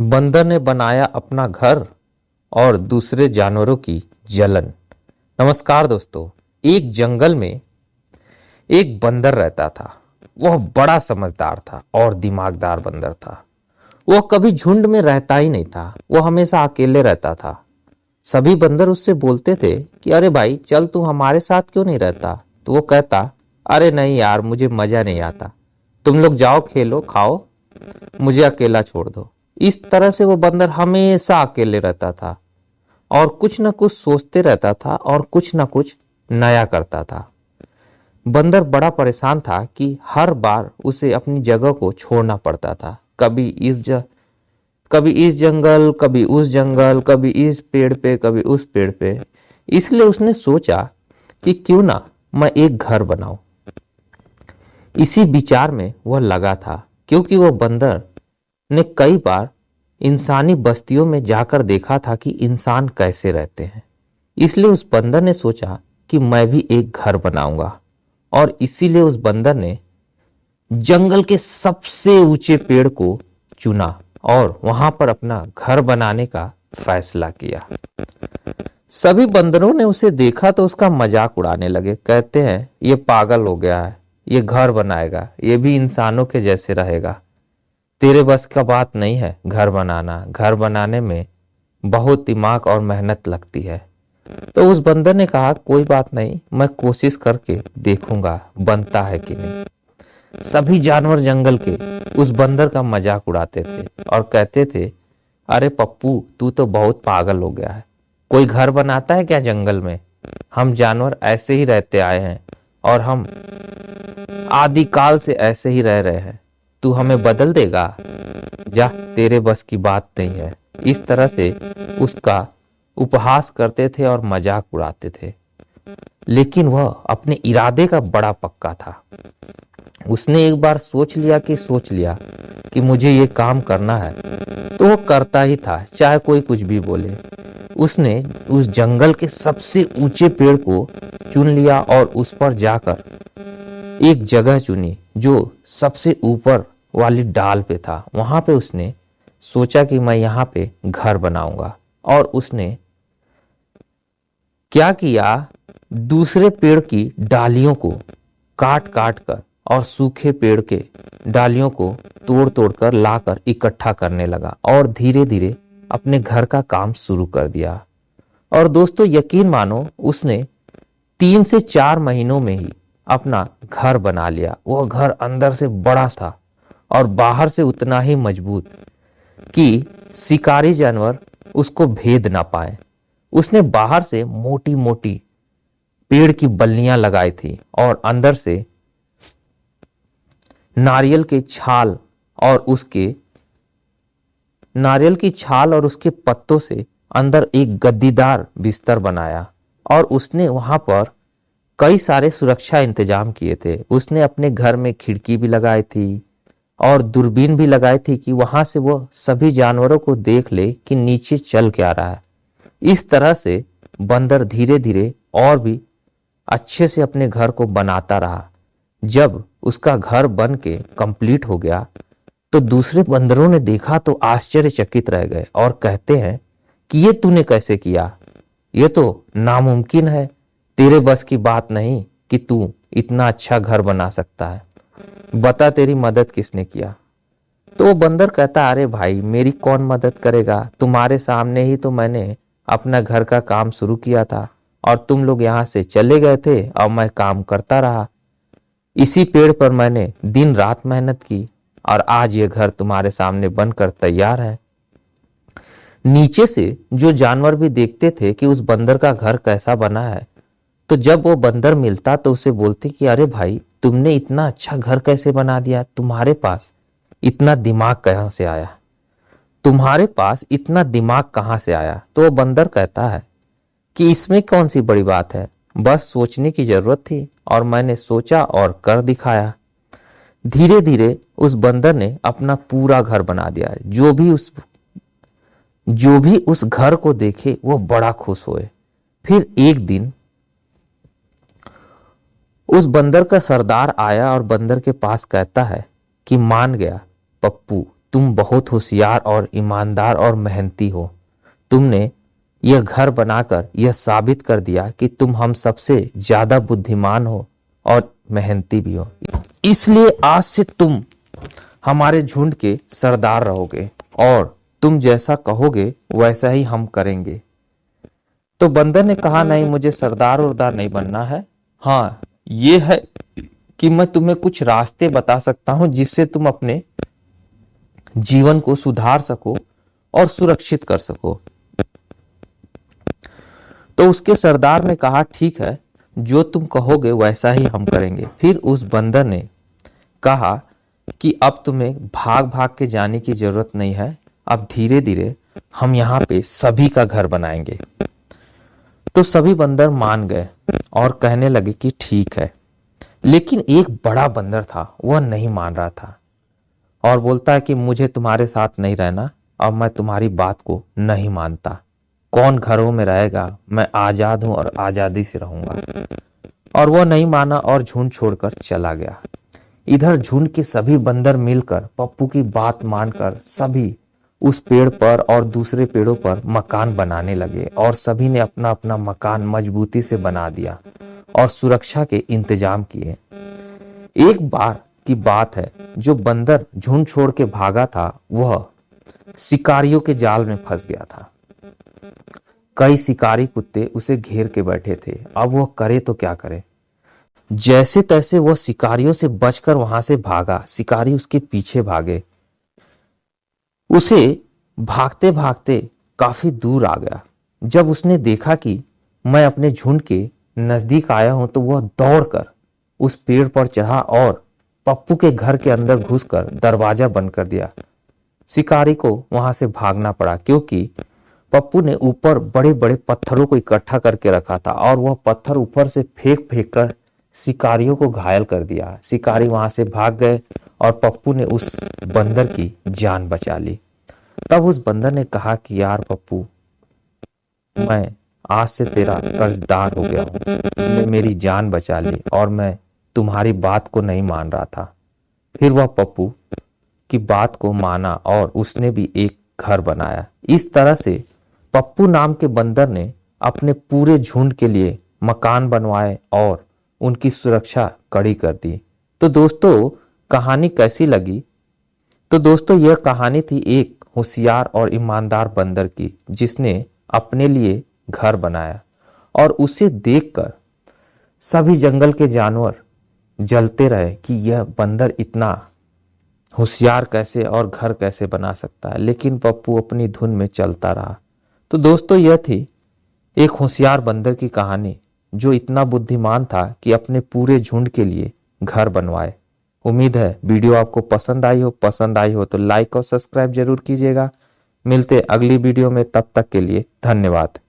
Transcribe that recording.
बंदर ने बनाया अपना घर और दूसरे जानवरों की जलन। नमस्कार दोस्तों। एक जंगल में एक बंदर रहता था। वह बड़ा समझदार था और दिमागदार बंदर था। वह कभी झुंड में रहता ही नहीं था, वह हमेशा अकेले रहता था। सभी बंदर उससे बोलते थे कि अरे भाई चल तू हमारे साथ क्यों नहीं रहता। तो वो कहता, अरे नहीं यार, मुझे मजा नहीं आता, तुम लोग जाओ खेलो खाओ, मुझे अकेला छोड़ दो। इस तरह से वो बंदर हमेशा अकेले रहता था और कुछ न कुछ सोचते रहता था और कुछ न कुछ नया करता था। बंदर बड़ा परेशान था कि हर बार उसे अपनी जगह को छोड़ना पड़ता था। कभी इस जंगल, कभी उस जंगल, कभी इस पेड़ पे, कभी उस पेड़ पे। इसलिए उसने सोचा कि क्यों ना मैं एक घर बनाऊं। इसी विचार में वह लगा था, क्योंकि वह बंदर ने कई बार इंसानी बस्तियों में जाकर देखा था कि इंसान कैसे रहते हैं। इसलिए उस बंदर ने सोचा कि मैं भी एक घर बनाऊंगा और इसीलिए उस बंदर ने जंगल के सबसे ऊंचे पेड़ को चुना और वहां पर अपना घर बनाने का फैसला किया। सभी बंदरों ने उसे देखा तो उसका मजाक उड़ाने लगे। कहते हैं ये पागल हो गया है, ये घर बनाएगा, ये भी इंसानों के जैसे रहेगा, तेरे बस का बात नहीं है घर बनाना, घर बनाने में बहुत दिमाग और मेहनत लगती है। तो उस बंदर ने कहा कोई बात नहीं, मैं कोशिश करके देखूंगा बनता है कि नहीं। सभी जानवर जंगल के उस बंदर का मजाक उड़ाते थे और कहते थे, अरे पप्पू तू तो बहुत पागल हो गया है, कोई घर बनाता है क्या जंगल में? हम जानवर ऐसे ही रहते आए हैं और हम आदिकाल से ऐसे ही रह रहे हैं, तू हमें बदल देगा? जा, तेरे बस की बात नहीं है। इस तरह से उसका उपहास करते थे और मजाक उड़ाते थे। लेकिन वह अपने इरादे का बड़ा पक्का था। उसने एक बार सोच लिया कि मुझे ये काम करना है तो वो करता ही था, चाहे कोई कुछ भी बोले। उसने उस जंगल के सबसे ऊंचे पेड़ को चुन लिया और उस पर जाकर एक जगह चुनी जो सबसे ऊपर वाली डाल पे था। वहां पे उसने सोचा कि मैं यहाँ पे घर बनाऊंगा। और उसने क्या किया, दूसरे पेड़ की डालियों को काट काट कर और सूखे पेड़ के डालियों को तोड़ तोड़ कर लाकर इकट्ठा करने लगा और धीरे धीरे अपने घर का काम शुरू कर दिया। और दोस्तों यकीन मानो, उसने 3 से 4 महीनों में ही अपना घर बना लिया। वह घर अंदर से बड़ा था और बाहर से उतना ही मजबूत कि शिकारी जानवर उसको भेद ना पाए। उसने बाहर से मोटी मोटी पेड़ की बल्लियां लगाई थी और अंदर से नारियल की छाल और उसके पत्तों से अंदर एक गद्दीदार बिस्तर बनाया। और उसने वहां पर कई सारे सुरक्षा इंतजाम किए थे। उसने अपने घर में खिड़की भी लगाई थी और दूरबीन भी लगाई थी कि वहां से वो सभी जानवरों को देख ले कि नीचे चल क्या रहा है। इस तरह से बंदर धीरे धीरे और भी अच्छे से अपने घर को बनाता रहा। जब उसका घर बन के कंप्लीट हो गया तो दूसरे बंदरों ने देखा तो आश्चर्यचकित रह गए और कहते हैं कि ये तूने कैसे किया, ये तो नामुमकिन है, तेरे बस की बात नहीं कि तू इतना अच्छा घर बना सकता है, बता तेरी मदद किसने किया? तो वो बंदर कहता, अरे भाई मेरी कौन मदद करेगा, तुम्हारे सामने ही तो मैंने अपना घर का काम शुरू किया था और तुम लोग यहाँ से चले गए थे और मैं काम करता रहा। इसी पेड़ पर मैंने दिन रात मेहनत की और आज ये घर तुम्हारे सामने बनकर तैयार है। नीचे से जो जानवर भी देखते थे कि उस बंदर का घर कैसा बना है, तो जब वो बंदर मिलता तो उसे बोलते कि अरे भाई तुमने इतना अच्छा घर कैसे बना दिया, तुम्हारे पास इतना दिमाग कहां से आया, तुम्हारे पास इतना दिमाग कहां से आया? तो वो बंदर कहता है कि इसमें कौन सी बड़ी बात है, बस सोचने की जरूरत थी और मैंने सोचा और कर दिखाया। धीरे धीरे उस बंदर ने अपना पूरा घर बना दिया। जो भी उस घर को देखे वो बड़ा खुश हुए। फिर एक दिन उस बंदर का सरदार आया और बंदर के पास कहता है कि मान गया पप्पू, तुम बहुत होशियार और ईमानदार और मेहनती हो। तुमने यह घर बनाकर यह साबित कर दिया कि तुम हम सबसे ज्यादा बुद्धिमान हो और मेहनती भी हो। इसलिए आज से तुम हमारे झुंड के सरदार रहोगे और तुम जैसा कहोगे वैसा ही हम करेंगे। तो बंदर ने कहा, नहीं, मुझे सरदार उरदार नहीं बनना है। हाँ, ये है कि मैं तुम्हें कुछ रास्ते बता सकता हूं जिससे तुम अपने जीवन को सुधार सको और सुरक्षित कर सको। तो उसके सरदार ने कहा, ठीक है, जो तुम कहोगे वैसा ही हम करेंगे। फिर उस बंदर ने कहा कि अब तुम्हें भाग भाग के जाने की जरूरत नहीं है, अब धीरे धीरे हम यहाँ पे सभी का घर बनाएंगे। तो सभी बंदर मान गए और कहने लगे कि ठीक है। लेकिन एक बड़ा बंदर था, वह नहीं मान रहा था और बोलता है कि मुझे तुम्हारे साथ नहीं रहना, अब मैं तुम्हारी बात को नहीं मानता। कौन घरों में रहेगा, मैं आजाद हूं और आजादी से रहूंगा। और वह नहीं माना और झुंड छोड़कर चला गया। इधर झुंड के सभी बंदर मिलकर पप्पू की बात मानकर सभी उस पेड़ पर और दूसरे पेड़ों पर मकान बनाने लगे और सभी ने अपना अपना मकान मजबूती से बना दिया और सुरक्षा के इंतजाम किए। एक बार की बात है, जो बंदर झुंड छोड़ के भागा था वह शिकारियों के जाल में फंस गया था। कई शिकारी कुत्ते उसे घेर के बैठे थे। अब वह करे तो क्या करे। जैसे तैसे वह शिकारियों से बचकर वहां से भागा। शिकारी उसके पीछे भागे। उसे भागते भागते काफी दूर आ गया। जब उसने देखा कि मैं अपने झुंड के नजदीक आया हूं तो वह दौड़कर उस पेड़ पर चढ़ा और पप्पू के घर के अंदर घुसकर दरवाजा बंद कर दिया। शिकारी को वहां से भागना पड़ा क्योंकि पप्पू ने ऊपर बड़े बड़े पत्थरों को इकट्ठा करके रखा था और वह पत्थर ऊपर से फेंक फेंक कर शिकारियों को घायल कर दिया। शिकारी वहां से भाग गए और पप्पू ने उस बंदर की जान बचा ली। तब उस बंदर ने कहा कि यार पप्पू, मैं आज से तेरा कर्जदार हो गया हूं। तुमने मेरी जान बचा ली और मैं तुम्हारी बात को नहीं मान रहा था। फिर वह पप्पू की बात को माना और उसने भी एक घर बनाया। इस तरह से पप्पू नाम के बंदर ने अपने पूरे झुंड के लिए मकान बनवाए और उनकी सुरक्षा कड़ी कर दी। तो दोस्तों, कहानी कैसी लगी? तो दोस्तों, यह कहानी थी एक होशियार और ईमानदार बंदर की जिसने अपने लिए घर बनाया और उसे देखकर सभी जंगल के जानवर जलते रहे कि यह बंदर इतना होशियार कैसे और घर कैसे बना सकता है। लेकिन पप्पू अपनी धुन में चलता रहा। तो दोस्तों, यह थी एक होशियार बंदर की कहानी जो इतना बुद्धिमान था कि अपने पूरे झुंड के लिए घर बनवाए। उम्मीद है वीडियो आपको पसंद आई हो तो लाइक और सब्सक्राइब जरूर कीजिएगा। मिलते अगली वीडियो में, तब तक के लिए धन्यवाद।